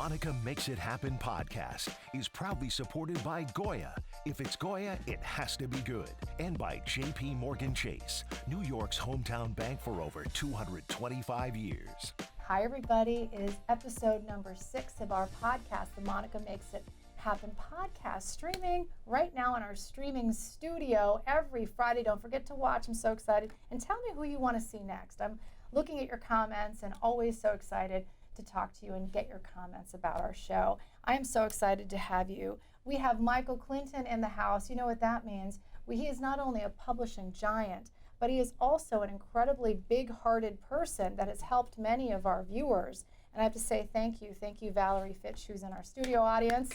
Monica Makes It Happen podcast is proudly supported by Goya. If it's Goya, it has to be good. And by J.P. Morgan Chase, New York's hometown bank for over 225 years. Hi, everybody. It is episode number 6 of our podcast, the Monica Makes It Happen podcast, streaming right now in our streaming studio every Friday. Don't forget to watch. I'm so excited. And tell me who you want to see next. I'm looking at your comments and always so excited to talk to you and get your comments about our show. I am so excited to have you. We have Michael Clinton in the house. You know what that means. He is not only a publishing giant, but he is also an incredibly big-hearted person that has helped many of our viewers. And I have to say thank you. Thank you, Valerie Fitch, who's in our studio audience.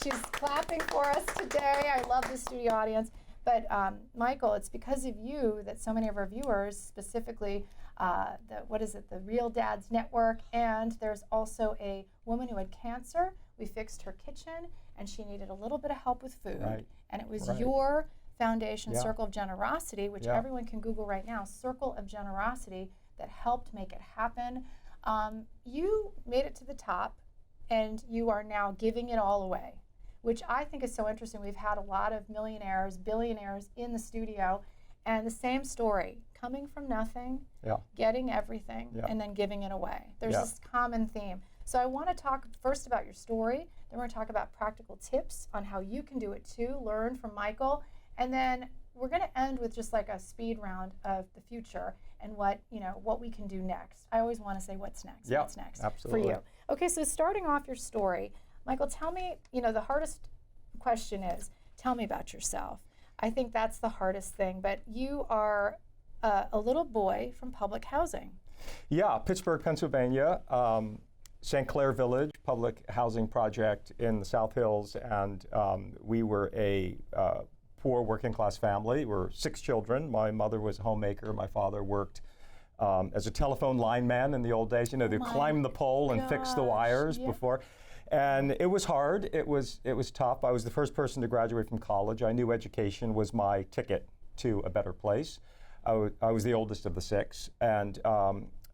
She's clapping for us today. I love the studio audience. But Michael, it's because of you that so many of our viewers, specifically the Real Dads Network, and there's also a woman who had cancer. We fixed her kitchen, and she needed a little bit of help with food. Right. And it was your foundation, Yeah. Circle of Generosity, which Yeah. everyone can Google right now, Circle of Generosity, that helped make it happen. You made it to the top, and you are now giving it all away, which I think is so interesting. We've had a lot of millionaires, billionaires in the studio, and the same story, coming from nothing, Yeah. getting everything, Yeah. and then giving it away. There's Yeah. this common theme. So I want to talk first about your story, then we're going to talk about practical tips on how you can do it too, learn from Michael, and then we're going to end with just like a speed round of the future and what we can do next. I always want to say what's next, Yeah, what's next absolutely. for you. Okay, so starting off your story, Michael, tell me, the hardest question is, tell me about yourself. I think that's the hardest thing, but you are a little boy from public housing. Yeah, Pittsburgh, Pennsylvania, St. Clair Village public housing project in the South Hills, and we were a poor working class family. We're 6 children. My mother was a homemaker. My father worked as a telephone lineman in the old days. They climb the pole and fix the wires before. And it was hard. It was tough. I was the first person to graduate from college. I knew education was my ticket to a better place. I was the oldest of the 6, and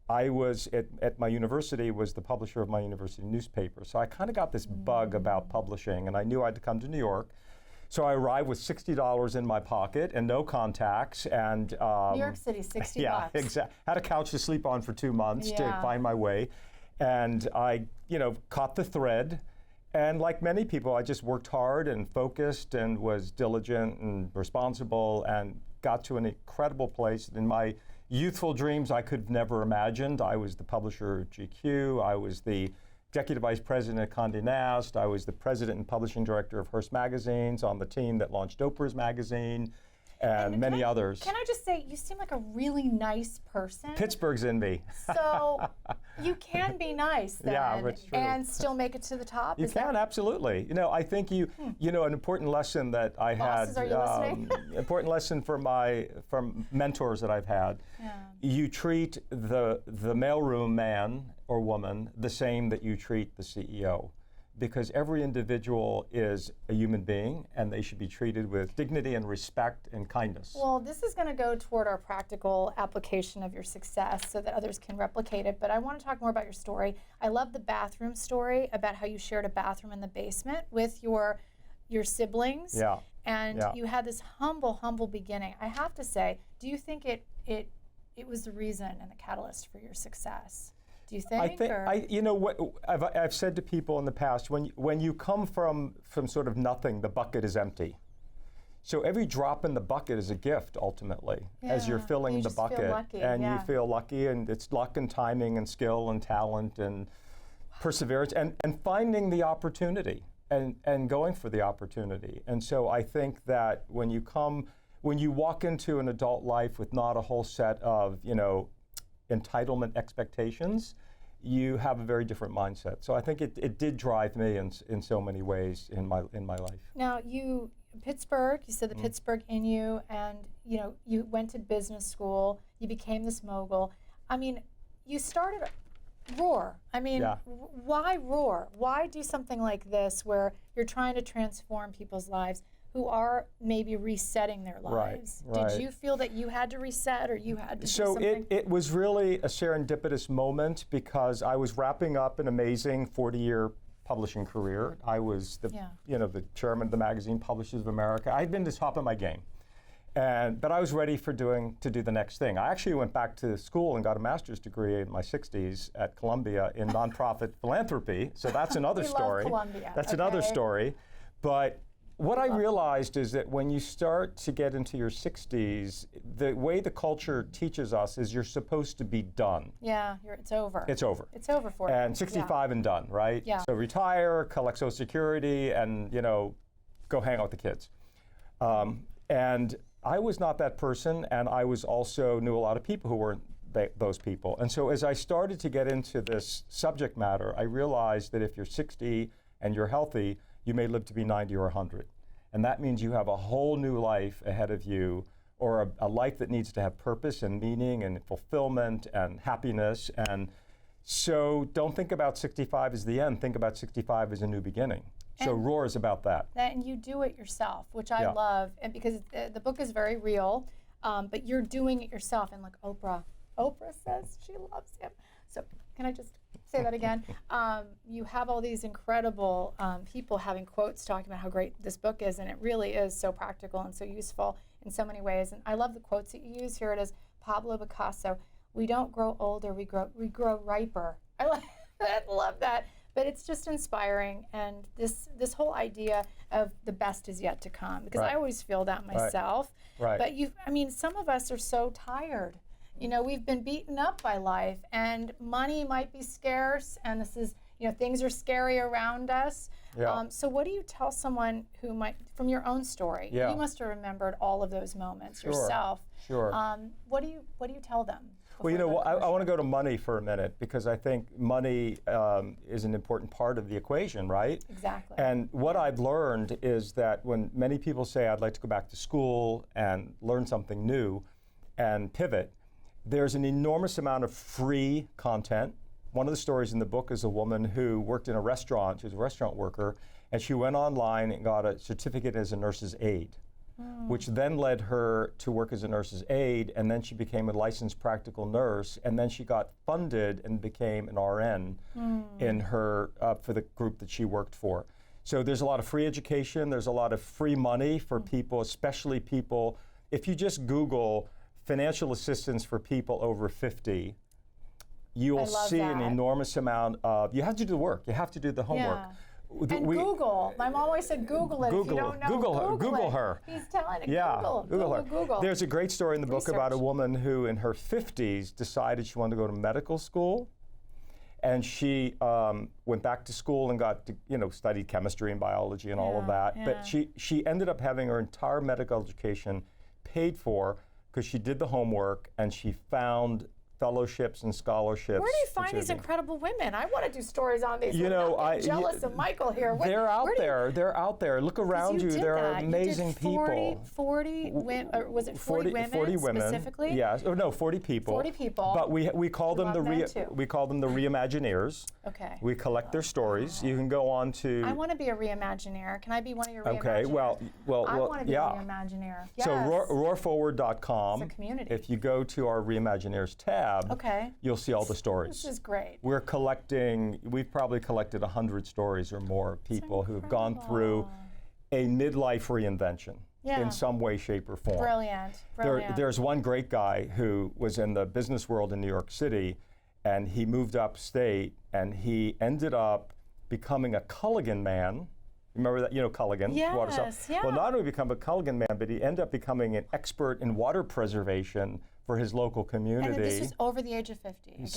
I was at my university, was the publisher of my university newspaper. So I kind of got this bug about publishing, and I knew I had to come to New York. So I arrived with $60 in my pocket and no contacts, and New York City, $60. Yeah, exactly. Had a couch to sleep on for 2 months to find my way, and I, caught the thread. And like many people, I just worked hard and focused and was diligent and responsible and got to an incredible place. In my youthful dreams, I could have never imagined. I was the publisher of GQ. I was the executive vice president at Condé Nast. I was the president and publishing director of Hearst Magazines, on the team that launched Oprah's magazine, and many others. Can I just say, you seem like a really nice person. Pittsburgh's in me. So you can be nice then, Yeah, that's true. and still make it to the top? You can, absolutely. I think an important lesson that I Bosses, had, are you listening? important lesson from mentors that I've had. Yeah. You treat the mailroom man or woman the same that you treat the CEO, because every individual is a human being and they should be treated with dignity and respect and kindness. Well, this is going to go toward our practical application of your success so that others can replicate it, but I want to talk more about your story. I love the bathroom story, about how you shared a bathroom in the basement with your siblings. Yeah. And you had this humble beginning. I have to say, do you think it was the reason and the catalyst for your success? Do you think? What I've said to people in the past, when you come from sort of nothing, the bucket is empty. So every drop in the bucket is a gift, ultimately, as you're filling the bucket. Feel lucky, you feel lucky, and it's luck and timing and skill and talent and perseverance and finding the opportunity and going for the opportunity. And so I think that when you walk into an adult life with not a whole set of, entitlement expectations, you have a very different mindset. So I think it did drive me in so many ways in my life. Now Pittsburgh, you said the Pittsburgh in you, and you went to business school, you became this mogul. I mean, you started Roar. I mean, why Roar? Why do something like this where you're trying to transform people's lives? who are maybe resetting their lives. Right. Did you feel that you had to reset, or you had to do So something? it was really a serendipitous moment because I was wrapping up an amazing 40-year publishing career. I was the the chairman of the magazine Publishers of America. I'd been to the top of my game. But I was ready to do the next thing. I actually went back to school and got a master's degree in my 60s at Columbia in nonprofit philanthropy. So that's another story. Love Columbia. That's another story. But what I realized is that when you start to get into your 60s, the way the culture teaches us is you're supposed to be done. Yeah, it's over. It's over. It's over for you. And 65 and done, right? Yeah. So retire, collect Social Security, and go hang out with the kids. And I was not that person, and I was also knew a lot of people who weren't those people. And so as I started to get into this subject matter, I realized that if you're 60 and you're healthy, you may live to be 90 or 100. And that means you have a whole new life ahead of you, or a life that needs to have purpose and meaning and fulfillment and happiness. And so don't think about 65 as the end, think about 65 as a new beginning. So Roar is about that. And you do it yourself, which I love, and because the book is very real, but you're doing it yourself. And like Oprah says she loves him. So can I just say that again? You have all these incredible people having quotes talking about how great this book is, and it really is so practical and so useful in so many ways. And I love the quotes that you use. Here it is, Pablo Picasso: "We don't grow older, we grow riper." I love that. But it's just inspiring, and this whole idea of the best is yet to come, because I always feel that myself. Right. But some of us are so tired. We've been beaten up by life, and money might be scarce, and this is, things are scary around us. Yeah. So what do you tell someone who might, from your own story, Yeah. you must have remembered all of those moments yourself. Sure. What do you tell them? Well, I want to go to money for a minute, because I think money is an important part of the equation, right? Exactly. And what I've learned is that when many people say, I'd like to go back to school and learn something new and pivot, there's an enormous amount of free content. One of the stories in the book is a woman who worked in a restaurant. She was a restaurant worker, and she went online and got a certificate as a nurse's aide, which then led her to work as a nurse's aide, and then she became a licensed practical nurse, and then she got funded and became an RN in her for the group that she worked for. So there's a lot of free education, there's a lot of free money for people, especially people, if you just Google financial assistance for people over 50, you'll see an enormous amount of, you have to do the work, you have to do the homework. Yeah. And Google. My mom always said Google it. If you don't know, Google her. He's telling it. Yeah, Google her. Google. There's a great story in the book about a woman who, in her 50s, decided she wanted to go to medical school, and she went back to school and got to, studied chemistry and biology and all of that. Yeah. But she ended up having her entire medical education paid for because she did the homework and she found fellowships and scholarships. Where do you find these incredible women? I want to do stories on these. I'm jealous of Michael here. They're out there. They're out there. Look around you. There are amazing people. 40 women, or was it 40 women 40 women specifically? Yes. Oh, no, 40 people. 40 people. But we call them the Reimagineers. Okay. We collect their stories. You can go on to. I want to be a Reimagineer. Can I be one of your Reimagineers? Okay. Well. I want to be a Reimagineer. Yes. So roarforward.com. It's a community. If you go to our Reimagineers tab, you'll see all the stories. This is great. We've probably collected 100 stories or more of people who've gone through a midlife reinvention in some way, shape, or form. Brilliant. There's one great guy who was in the business world in New York City, and he moved upstate, and he ended up becoming a Culligan man. Remember that, Culligan? Yes, yeah. Well, not only become a Culligan man, but he ended up becoming an expert in water preservation for his local community. And this was over the age of 50. He's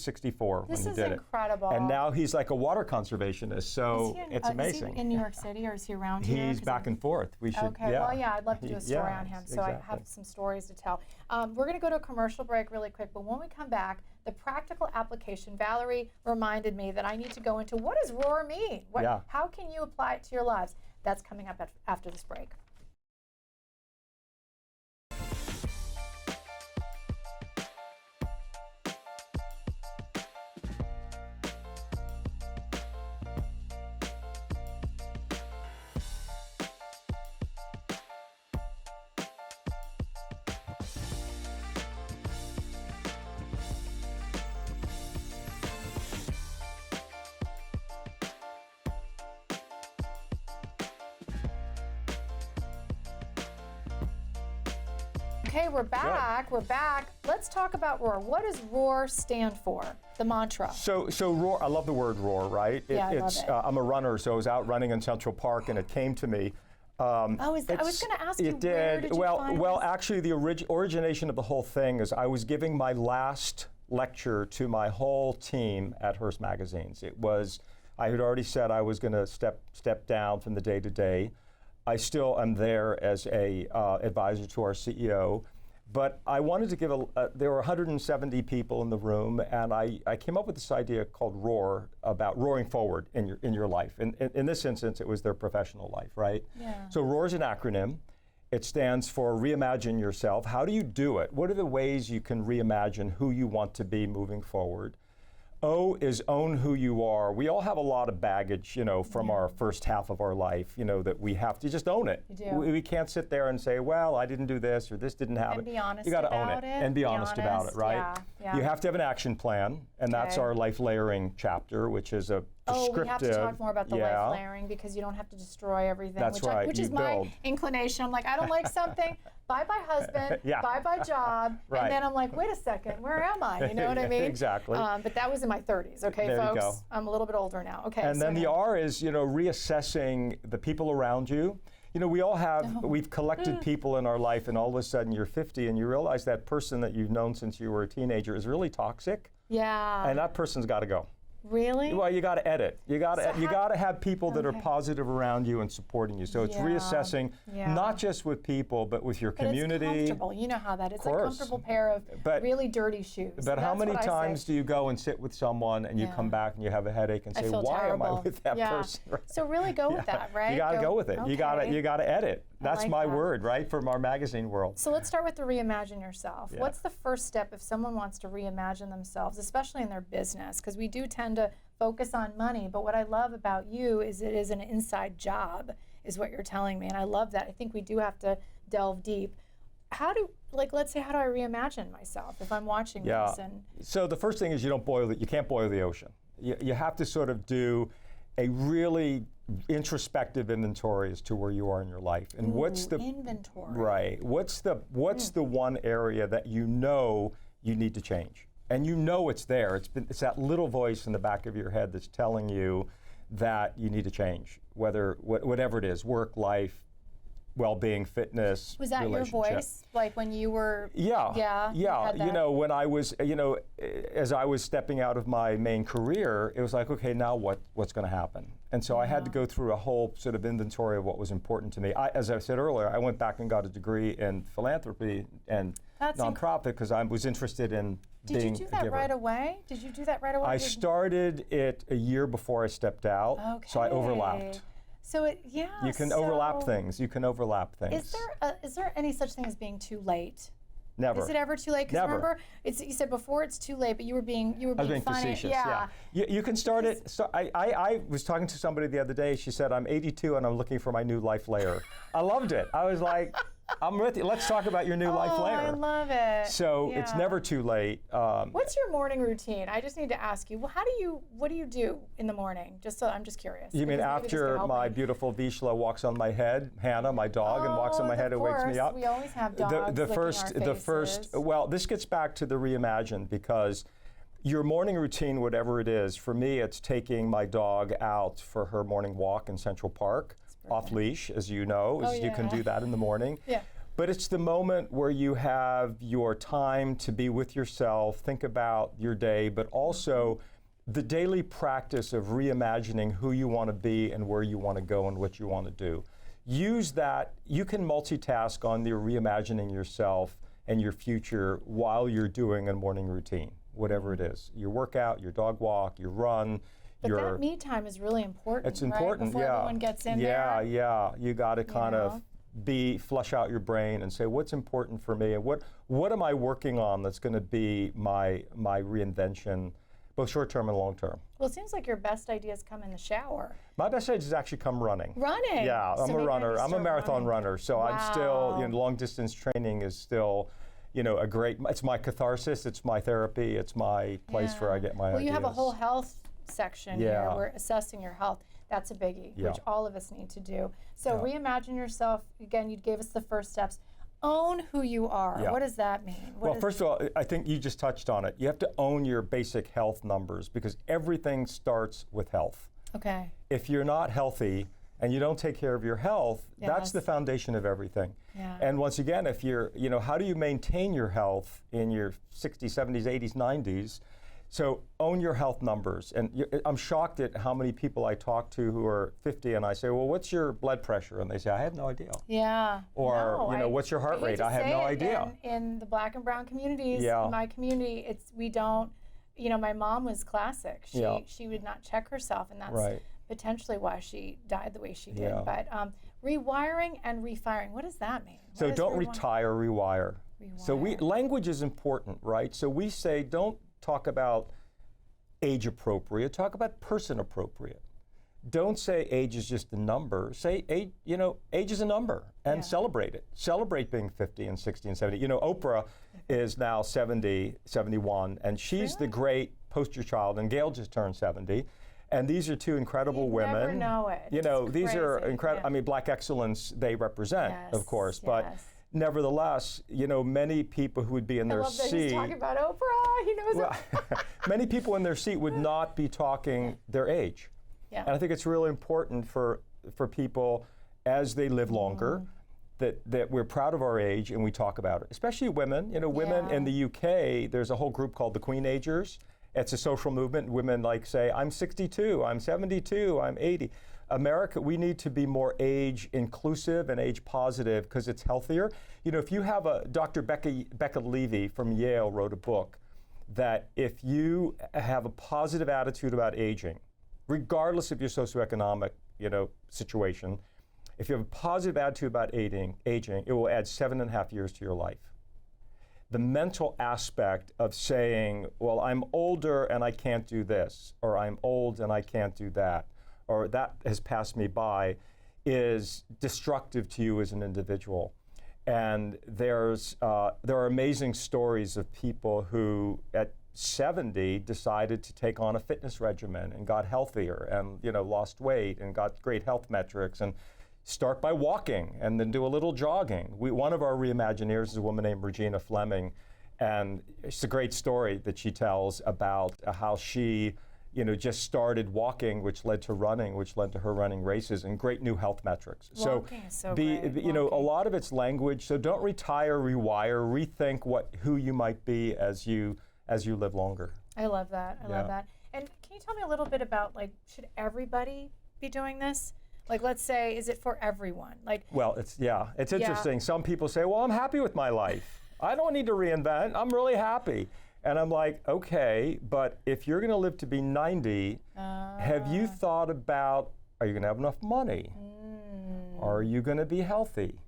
64 when he did it. This is incredible. And now he's like a water conservationist, so it's amazing. Is he in New York City, or is he around here? He's back and forth. We should, Okay, well, I'd love to do a story on him, so I have some stories to tell. We're going to go to a commercial break really quick, but when we come back, the practical application. Valerie reminded me that I need to go into, what does ROAR mean? How can you apply it to your lives? That's coming up after this break. Okay, we're back. We're back. Let's talk about ROAR. What does ROAR stand for? The mantra. So ROAR, I love the word ROAR, right? Yeah, I love it. I'm a runner, so I was out running in Central Park, and it came to me. I was going to ask you, it where did. did you find Well, this? actually, the origination of the whole thing is I was giving my last lecture to my whole team at Hearst Magazines. I had already said I was going to step down from the day-to-day. I still am there as a advisor to our CEO, but I wanted to give there were 170 people in the room, and I came up with this idea called ROAR, about roaring forward in your life. And in this instance, it was their professional life, right? Yeah. So ROAR is an acronym. It stands for Reimagine Yourself. How do you do it? What are the ways you can reimagine who you want to be moving forward? O is own who you are. We all have a lot of baggage, from our first half of our life, that we have to just own it. You do. We can't sit there and say, well, I didn't do this or this didn't happen. And be honest You got to about own it it. and be honest about it, right? Yeah. You have to have an action plan, and that's Okay. our life layering chapter, which is a descriptive. We have to talk more about the life layering, because you don't have to destroy everything. That's right. Which You is my build. inclination. I'm like, I don't like something. Bye-bye husband. Yeah. Bye-bye job. Right. And then I'm like, wait a second, where am I? You know what I mean? Exactly. But that was in my 30s. Okay, There you folks. go. I'm a little bit older now. Okay. And so then the now- R is, reassessing the people around you. We all have, we've collected people in our life, and all of a sudden you're 50 and you realize that person that you've known since you were a teenager is really toxic, Yeah. and that person's got to go. Really? Well, you got to edit. You got to have people that are Okay. positive around you and supporting you. So it's Yeah. reassessing, Yeah. not just with people, but with your But community. it's comfortable. You know how that is. It's a course. comfortable pair of But- really dirty shoes. But how That's many what I say. times do you go and sit with someone and you Yeah. come back and you have a headache and I say, feel why am I terrible. with that Yeah. person? So really go with that, right? You got to go with it. You got Okay. to edit. That's like my that. word, right, from our magazine world. So let's start with the reimagine yourself. Yeah. What's the first step if someone wants to reimagine themselves, especially in their business? Because we do tend to focus on money, but what I love about you is it is an inside job, is what you're telling me, and I love that. I think we do have to delve deep. Let's say, how do I reimagine myself if I'm watching this? And So the first thing is you can't boil the ocean. You have to sort of do a really introspective inventory as to where you are in your life, and what's the inventory? right? What's the one area that you need to change, and it's there. It's that little voice in the back of your head that's telling you that you need to change, whatever it is, work, life, well-being, fitness. Was that your relationship. voice, like when you were? Yeah. you had that? When I was, as I was stepping out of my main career, it was like, okay, now what's going to happen? And so I had to go through a whole sort of inventory of what was important to me. As I said earlier, I went back and got a degree in philanthropy and That's nonprofit because I was interested in Did being you do a that giver. right away? Did you do that right away? I started it a year before I stepped out, so I overlapped. So You can overlap things. You can overlap things. Is there any such thing as being too late? Never. Is it ever too late? Because Never. remember, you said before it's too late, but you were being I was being funny. facetious. Yeah. You can start it. So I was talking to somebody the other day. She said, I'm 82 and I'm looking for my new life layer. I loved it. I was like, I'm with you. Let's talk about your new life layer. I love it. So it's Yeah. never too late. What's your morning routine? I just need to ask you. Well, what do you do in the morning? I'm just curious. You mean because maybe this can after help my me. beautiful Vishla walks on my head, Hannah, my dog, and walks on my head and wakes me up? We always have dogs licking our faces. Well, this gets back to the reimagine, because your morning routine, whatever it is, for me, it's taking my dog out for her morning walk in Central Park, off leash, as you know. You can do that in the morning. Yeah. But it's the moment where you have your time to be with yourself, think about your day, but also the daily practice of reimagining who you want to be and where you want to go and what you want to do. Use that. You can multitask on your reimagining yourself and your future while you're doing a morning routine, whatever it is. Your workout, your dog walk, your run. But that me time is really important. It's important, right? Before everyone gets in there. Yeah. You got to kind of flush out your brain and say, what's important for me, and what am I working on that's going to be my reinvention, both short term and long term. Well, it seems like your best ideas come in the shower. My best ideas actually come running. Running. Yeah, So I'm a maybe I runner. need to I'm a start marathon running. runner, so I'm still, Wow. long distance training is still, a great. It's my catharsis. It's my therapy. It's my place where I get my Well, ideas. you have a whole health section here. Yeah. We're assessing your health. That's a biggie, Yeah. which all of us need to do. So Yeah. reimagine yourself. Again, you gave us the first steps. own who you are. Yeah. What does that mean? Well, first of all, I think you just touched on it. You have to own your basic health numbers because everything starts with health. Okay. If you're not healthy and you don't take care of your health, that's the foundation of everything. Yeah. And once again, if you're, how do you maintain your health in your 60s, 70s, 80s, 90s? So own your health numbers. And I'm shocked at how many people I talk to who are 50 and I say, well, what's your blood pressure? And they say, I have no idea. Yeah. Or, what's your heart rate? I have no idea. In the Black and brown communities, Yeah. in my community, we don't, my mom was classic. She would not check herself, and that's potentially why she died the way she did. Yeah. But rewiring and refiring, what does that mean? So don't retire, rewire. So language is important, right? So we say don't talk about age appropriate, talk about person appropriate. Don't say age is just a number. Say age, age is a number and celebrate it. Celebrate being 50 and 60 and 70. Oprah is now 70, 71, and she's the great poster child, and Gail just turned 70. And these are two incredible women. Never know it. These are incredible. Yeah. I mean, Black excellence they represent, of course, but nevertheless, many people who would be in their seat. I love that he's talking about Oprah. He knows many people in their seat would not be talking their age. Yeah. And I think it's really important for people as they live longer that we're proud of our age and we talk about it. Especially women. Women in the UK, there's a whole group called the Queenagers. It's a social movement. Women say, I'm 62, I'm 72, I'm 80. America, we need to be more age inclusive and age positive because it's healthier. If you have Dr. Becca Levy from Yale wrote a book that if you have a positive attitude about aging, regardless of your socioeconomic, situation, if you have a positive attitude about aging, it will add 7.5 years to your life. The mental aspect of saying, well, I'm older and I can't do this, or I'm old and I can't do that, or that has passed me by, is destructive to you as an individual. And there are amazing stories of people who at 70 decided to take on a fitness regimen and got healthier and lost weight and got great health metrics, and start by walking and then do a little jogging. One of our reimagineers is a woman named Regina Fleming, and it's a great story that she tells about how she just started walking, which led to running, which led to her running races and great new health metrics. Walking is so great. A lot of it's language. So don't retire, rewire, rethink who you might be as you live longer. I love that. I love that. And can you tell me a little bit about should everybody be doing this? Let's say, is it for everyone? Well, it's interesting. Yeah. Some people say, well, I'm happy with my life. I don't need to reinvent. I'm really happy. And I'm like, okay, but if you're going to live to be 90, have you thought about, are you going to have enough money? Are you going to be healthy?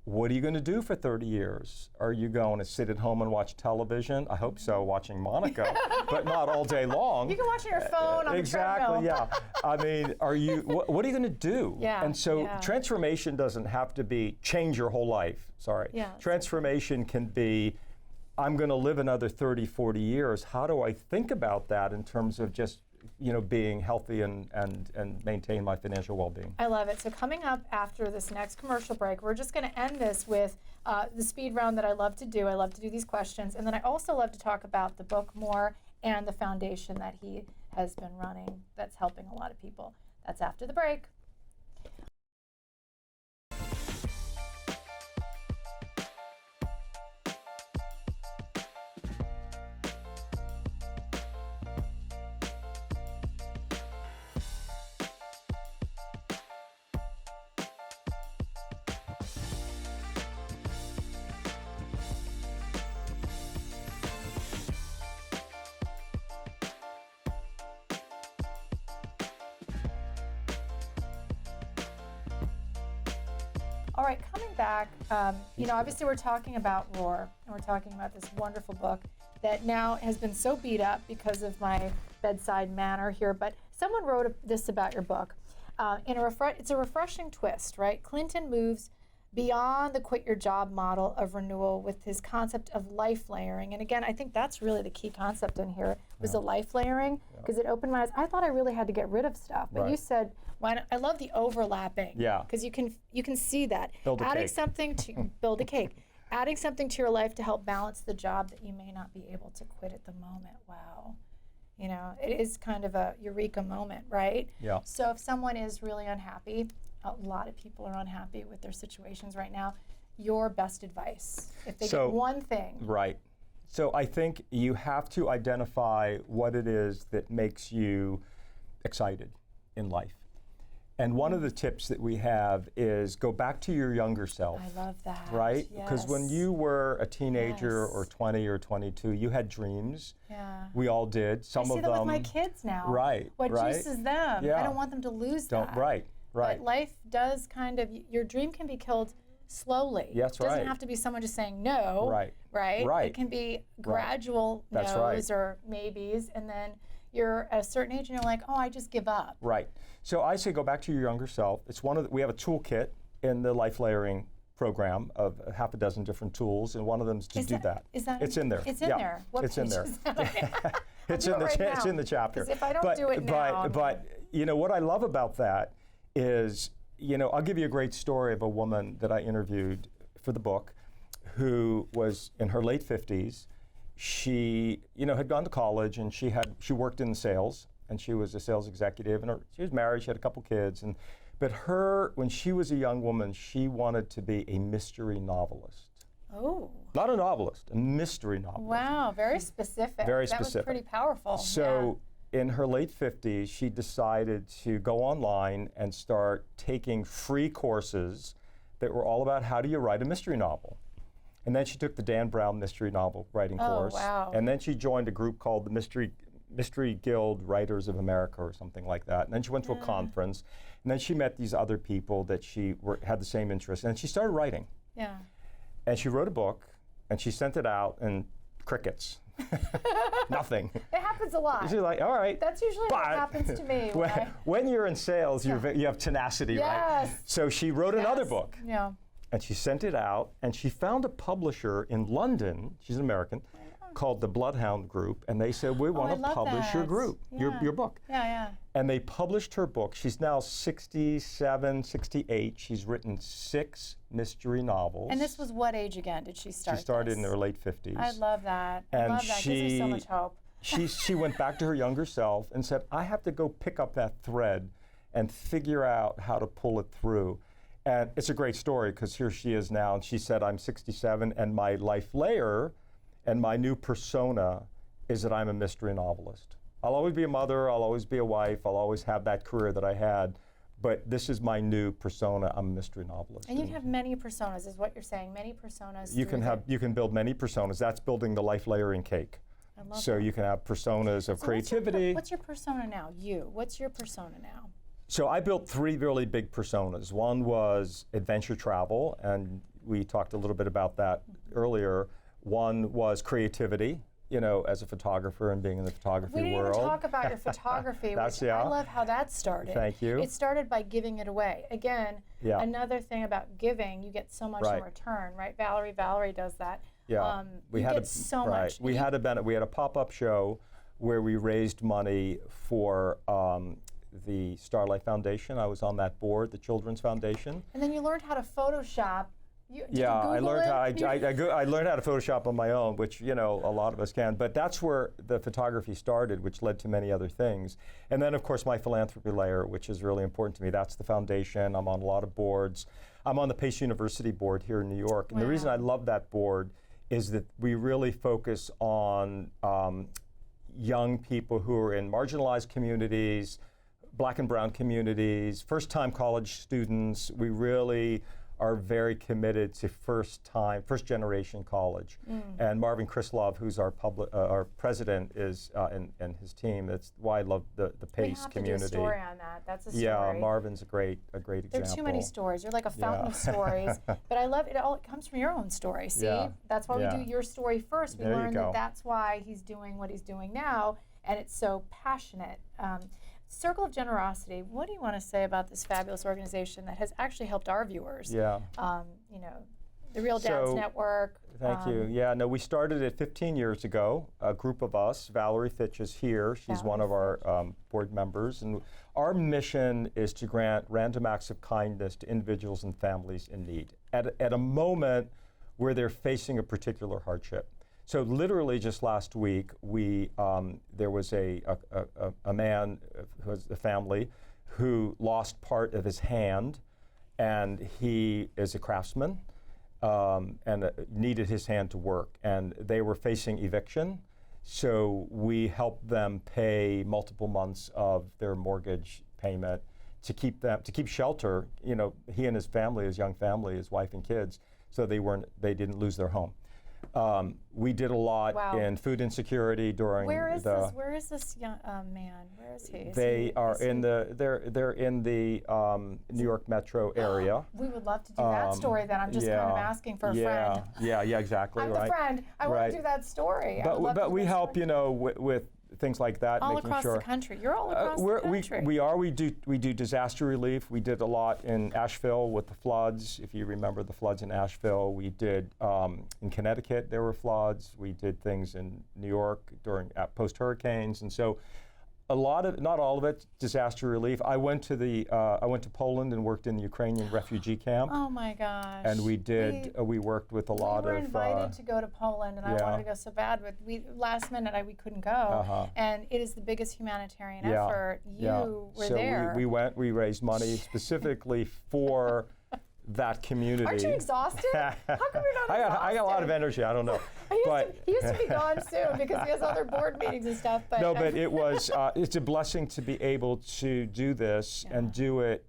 What are you going to do for 30 years? Are you going to sit at home and watch television? I hope so, watching Monica, but not all day long. You can watch on your phone on exactly, the treadmill. I mean, what are you going to do? Yeah, and so transformation doesn't have to be change your whole life. Sorry. Yeah, transformation can be, I'm going to live another 30, 40 years. How do I think about that in terms of just being healthy and maintain my financial well-being? I love it. So coming up after this next commercial break, we're just going to end this with the speed round that I love to do. I love to do these questions. And then I also love to talk about the book more and the foundation that he has been running that's helping a lot of people. That's after the break. All right, coming back, obviously we're talking about Roar, and we're talking about this wonderful book that now has been so beat up because of my bedside manner here, but someone wrote this about your book. It's a refreshing twist, right? Clinton moves beyond the quit your job model of renewal with his concept of life layering. And again, I think that's really the key concept in here was the life layering, because it opened my eyes. I thought I really had to get rid of stuff, but you said, why not? I love the overlapping. Yeah. Because you can see that. Build a Adding cake. something to build a cake. Adding something to your life to help balance the job that you may not be able to quit at the moment. Wow. You know, it is kind of a eureka moment, right? Yeah. So if someone is really unhappy, a lot of people are unhappy with their situations right now, your best advice, if they get one thing. Right. So I think you have to identify what it is that makes you excited in life. And one of the tips that we have is go back to your younger self. I love that. Right? Because when you were a teenager or 20 or 22, you had dreams. Yeah. We all did. Some I see of that them. with my kids now. Right. What right. juices them. Yeah. I don't want them to lose that. Right. Right. But life does kind of, your dream can be killed slowly. That's It doesn't right. have to be someone just saying no. Right. Right? Right. It can be gradual That's no's or maybes, and then you're at a certain age and you're like, oh, I just give up. Right. So I say go back to your younger self. It's one of we have a toolkit in the life layering program of half a dozen different tools, and one of them is to do that. Is that? It's in there. It's in there. What it's in page there. is that? It's in It's in the chapter. Because if I don't do it now, but you know what I love about that is, you know, I'll give you a great story of a woman that I interviewed for the book, who was in her late 50s. She, you know, had gone to college and she worked in sales, and she was a sales executive, and she was married. She had a couple kids, but when she was a young woman, she wanted to be a mystery novelist. Oh. Not a novelist, a mystery novelist. Wow, very specific. Very That specific. was pretty powerful. So in her late 50s, she decided to go online and start taking free courses that were all about how do you write a mystery novel. And then she took the Dan Brown mystery novel writing course. Wow. And then she joined a group called the Mystery Guild Writers of America or something like that. And then she went to a conference. And then she met these other people that had the same interest. And she started writing. Yeah. And she wrote a book, and she sent it out, and crickets. Nothing. It happens a lot. She's like, all right. That's usually what happens to me. When you're in sales, you have tenacity, right? Yes. So she wrote another book. Yeah. And she sent it out, and she found a publisher in London, she's an American, called the Bloodhound Group, and they said, we want to publish your group, your book. Yeah, yeah. And they published her book. She's now 67, 68. She's written 6 mystery novels. And this was what age again did she start? She started this? in her late 50s. I love that. I And love that. Gives me so much hope. She went back to her younger self and said, I have to go pick up that thread and figure out how to pull it through. And it's a great story, because here she is now, and she said, I'm 67, and my life layer and my new persona is that I'm a mystery novelist. I'll always be a mother, I'll always be a wife, I'll always have that career that I had, but this is my new persona, I'm a mystery novelist. And you can have many personas, is what you're saying, many personas. You can build many personas. That's building the life layering cake. I love So that. you can have personas of creativity. What's your persona now? What's your persona now? So I built 3 really big personas. One was adventure travel, and we talked a little bit about that earlier. One was creativity, you know, as a photographer and being in the photography world. We didn't even talk about your photography, which I love how that started. Thank you. It started by giving it away. Again, another thing about giving, you get so much in return, right? Valerie does that. Yeah, you get so much. We had a pop-up show where we raised money for the Starlight Foundation. I was on that board, the Children's Foundation. And then you learned how to Photoshop. I learned I learned how to Photoshop on my own, which, you know, a lot of us can. But that's where the photography started, which led to many other things. And then, of course, my philanthropy layer, which is really important to me. That's the foundation. I'm on a lot of boards. I'm on the Pace University board here in New York. And the reason I love that board is that we really focus on young people who are in marginalized communities, Black and brown communities, first-time college students. We really are very committed to first-generation college. And Marvin Krislov, who's our president, is and his team. That's why I love the Pace community. We have to do a story on that. That's a story. Yeah, Marvin's a great example. There are too many stories. You're like a fountain of stories. But I love it. It comes from your own story. See, that's why we do your story first. We learn that that's why he's doing what he's doing now, and it's so passionate. Circle of Generosity, what do you want to say about this fabulous organization that has actually helped our viewers? the Real Dads So, Network. Thank you. Yeah, no, we started it 15 years ago. A group of us. Valerie Fitch is here. She's one of our board members. And our mission is to grant random acts of kindness to individuals and families in need at a moment where they're facing a particular hardship. So literally just last week, there was a man who has a family who lost part of his hand, and he is a craftsman. And needed his hand to work, and they were facing eviction, so we helped them pay multiple months of their mortgage payment to keep shelter. He and his family, his young family, his wife and kids, so they didn't lose their home. We did a lot in food insecurity during Where is this young man? Where is he? They're in the New York metro area. We would love to do that story then. I'm just kind of asking for a friend. Yeah, exactly. I'm the friend. I want to do that story. But we help, with things like that. All across the country. You're all across the country. We do disaster relief. We did a lot in Asheville with the floods. If you remember the floods in Asheville, we did in Connecticut. There were floods. We did things in New York during post hurricanes, and so a lot of, not all of it, disaster relief. I went to Poland and worked in the Ukrainian refugee camp. Oh my gosh! And we worked with a lot of. We were invited to go to Poland, and I wanted to go so bad, but last minute we couldn't go. And it is the biggest humanitarian effort. You were there. We went. We raised money specifically for that community. Aren't you exhausted? How come you're not exhausted? I got a lot of energy. I don't know. He used to be gone soon because he has other board meetings and stuff. But but it was. It's a blessing to be able to do this and do it.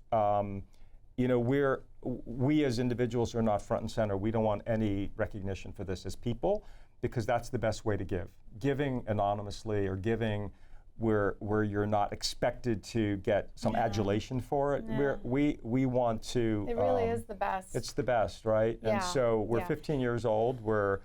We as individuals are not front and center. We don't want any recognition for this as people, because that's the best way to give. Giving anonymously or giving where you're not expected to get some adulation for it. No. We want to. It really is the best. It's the best, right? Yeah. And so we're 15 years old. We're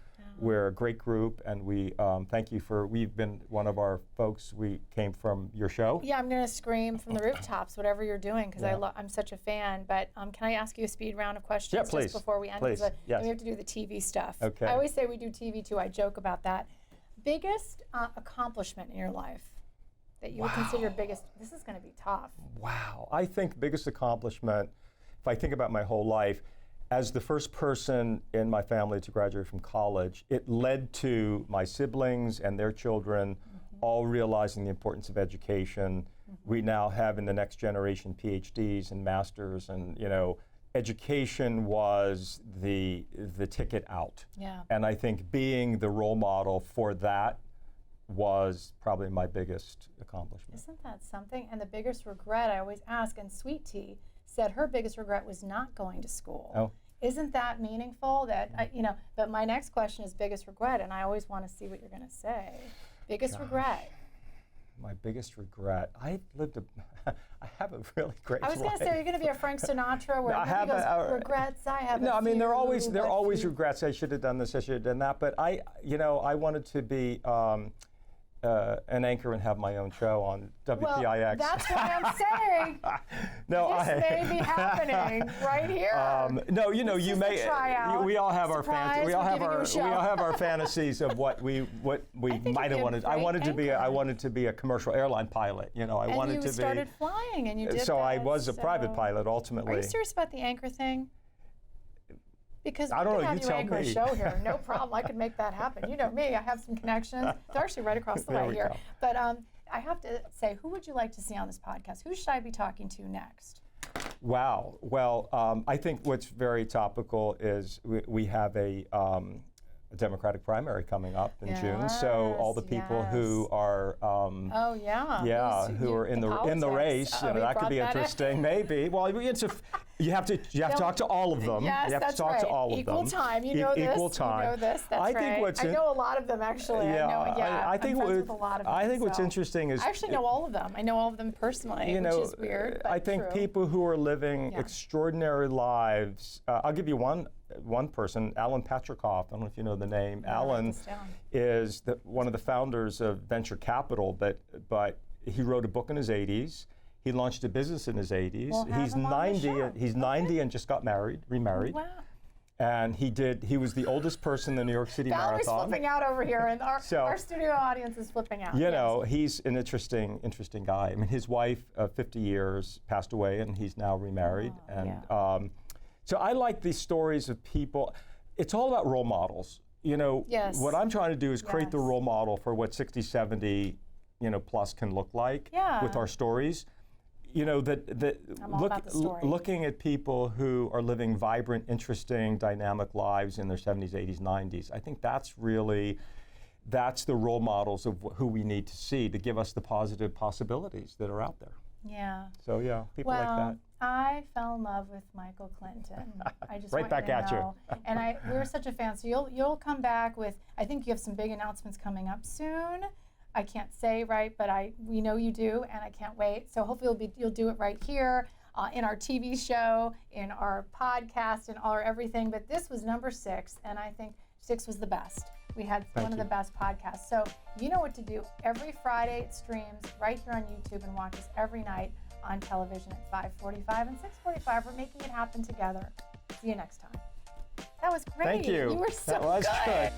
a great group, and we thank you for. We've been one of our folks. We came from your show. Yeah, I'm going to scream from the rooftops, whatever you're doing, because I'm such a fan. But can I ask you a speed round of questions just before we end? Please. Yes. We have to do the TV stuff. Okay. I always say we do TV too. I joke about that. Biggest accomplishment in your life that you would consider your biggest? This is going to be tough. Wow. I think biggest accomplishment, if I think about my whole life, as the first person in my family to graduate from college, it led to my siblings and their children all realizing the importance of education. We now have in the next generation PhDs and masters, and education was the ticket out. Yeah. And I think being the role model for that was probably my biggest accomplishment. Isn't that something? And the biggest regret, I always ask, and Sweet Tea said her biggest regret was not going to school. Oh. Isn't that meaningful? That but my next question is biggest regret, and I always want to see what you're going to say. Biggest regret. My biggest regret. I have a really great life. I was going to say, are you going to be a Frank Sinatra where he goes, regrets, I have No, I mean, there are always regrets. I should have done this, I should have done that. But I wanted to be an anchor and have my own show on WPIX. Well, that's why I'm saying this may be happening right here. No, you may. We all have our fantasies. We all have our fantasies of what we might have wanted. I wanted to be a commercial airline pilot. I wanted to be. And you started flying, and you did. So I was a private pilot ultimately. Are you serious about the anchor thing? Because I don't know, you tell anchor a me. show here, no problem. I could make that happen. You know me, I have some connections. They're actually right across the way here. But I have to say, who would you like to see on this podcast? Who should I be talking to next? Wow. Well, I think what's very topical is we have a Democratic primary coming up in June. So all the people who are who are in the race, that could be interesting. Maybe. Well, you have to talk to all of them. Yes, you have that's to talk right. to all of Equal them. time. You know this. Equal time. You know this. That's right. I know a lot of them actually. I think I'm friends with a lot of them. I think what's interesting is I actually know all of them. I know all of them personally, which is weird. But I think true. people who are living extraordinary lives. I'll give you one person, Alan Patricoff. I don't know if you know the name. Alan is one of the founders of venture capital, but he wrote a book in his 80s. He launched a business in his 80s. We'll he's 90. He's 90 and just got remarried. Wow. And he was the oldest person in the New York City Valerie's Marathon. flipping out over here, and our studio audience is flipping out. You know, he's an interesting guy. I mean, his wife, 50 years, passed away, and he's now remarried. So I like these stories of people. It's all about role models. You know, what I'm trying to do is create the role model for what 60, 70, plus can look like with our stories. You know, looking at people who are living vibrant, interesting, dynamic lives in their 70s, 80s, 90s, I think that's the role models of who we need to see to give us the positive possibilities that are out there. Yeah. So people like that. I fell in love with Michael Clinton. I just right want back you to at know. And we're such a fan. So you'll come back with, I think you have some big announcements coming up soon. I can't say, right, but we know you do, and I can't wait. So hopefully you'll do it right here in our TV show, in our podcast, in our everything. But this was number 6, and I think 6 was the best. We had one of the best podcasts. So you know what to do. Every Friday it streams right here on YouTube, and watch us every night on television at 5:45 and 6:45. We're making it happen together. See you next time. That was great. Thank you. You were so that was good.